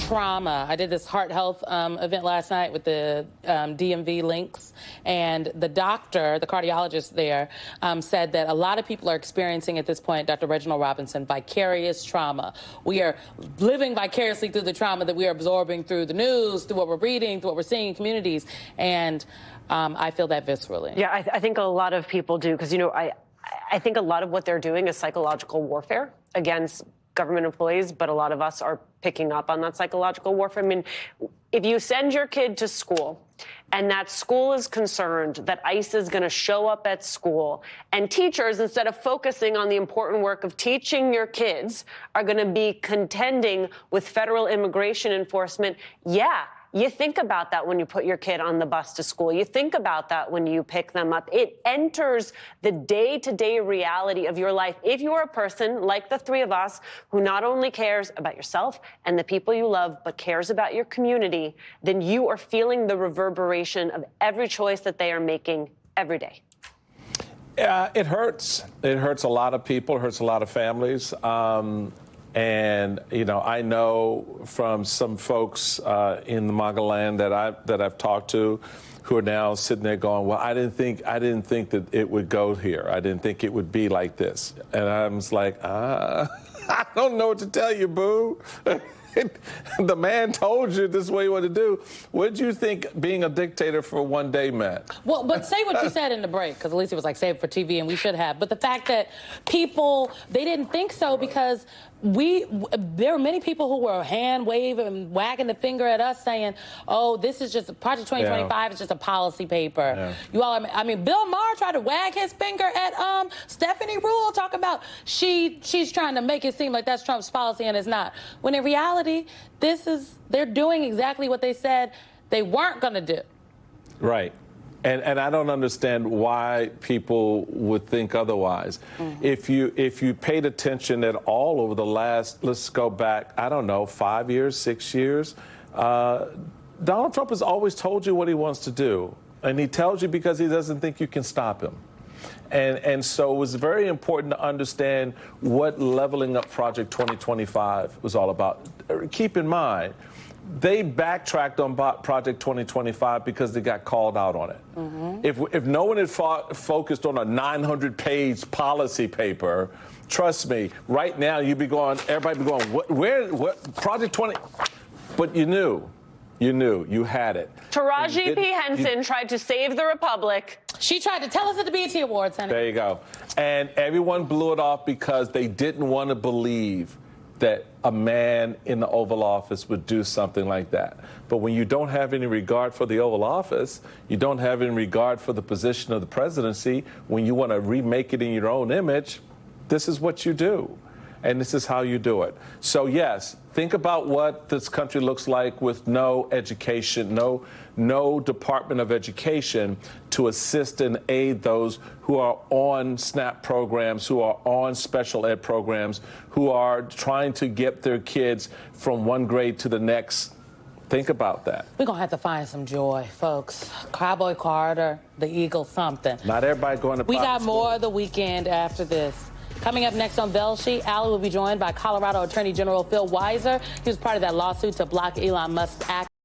trauma. I did this heart health event last night with the DMV links, and the doctor, the cardiologist there, said that a lot of people are experiencing at this point, Dr. Reginald Robinson, vicarious trauma. We are living vicariously through the trauma that we are absorbing through the news, through what we're reading, through what we're seeing in communities, and I feel that viscerally. Yeah, I think a lot of people do, because, you know, I think a lot of what they're doing is psychological warfare against government employees, but a lot of us are picking up on that psychological warfare. I mean, if you send your kid to school and that school is concerned that ICE is going to show up at school, and teachers, instead of focusing on the important work of teaching your kids, are going to be contending with federal immigration enforcement, yeah, you think about that when you put your kid on the bus to school. You think about that when you pick them up. It enters the day-to-day reality of your life. If you're a person like the three of us who not only cares about yourself and the people you love, but cares about your community, then you are feeling the reverberation of every choice that they are making every day. It hurts. It hurts a lot of people. It hurts a lot of families. And, you know, I know from some folks in the MAGA land that I've talked to who are now sitting there going, well, I didn't think that it would go here. I didn't think it would be like this. And I was like, I don't know what to tell you, boo. The man told you this is what he wanted to do. What did you think being a dictator for one day meant? Well, but say what you said in the break, because at least it was like saved for TV, and we should have. But the fact that people, they didn't think so, because there were many people who were hand waving and wagging the finger at us saying, oh, this is just, Project 2025 is just a policy paper. Yeah. You all, I mean, Bill Maher tried to wag his finger at Stephanie Ruhle, talking about she's trying to make it seem like that's Trump's policy, and it's not. When in reality, they're doing exactly what they said they weren't going to do. Right. And I don't understand why people would think otherwise. Mm-hmm. If you paid attention at all over the last, let's go back, I don't know, 5 years, 6 years, Donald Trump has always told you what he wants to do. And he tells you because he doesn't think you can stop him. And so it was very important to understand what leveling up Project 2025 was all about. Keep in mind, they backtracked on Project 2025 because they got called out on it. Mm-hmm. If no one had focused on a 900-page policy paper, trust me, right now everybody be going, what Project 20? But you knew, you had it. Taraji P. Henson tried to save the Republic. She tried to tell us at the BET Awards, honey. There you go. And everyone blew it off because they didn't want to believe that a man in the Oval Office would do something like that. But when you don't have any regard for the Oval Office, you don't have any regard for the position of the presidency, when you want to remake it in your own image, this is what you do. And this is how you do it. So, yes, think about what this country looks like with no education, no Department of Education to assist and aid those who are on SNAP programs, who are on special ed programs, who are trying to get their kids from one grade to the next. Think about that. We're going to have to find some joy, folks. Cowboy Carter, the Eagle, something. Not everybody going to We got more of the weekend after this. Coming up next on Velshi, Allie will be joined by Colorado Attorney General Phil Weiser. He was part of that lawsuit to block Elon Musk's act.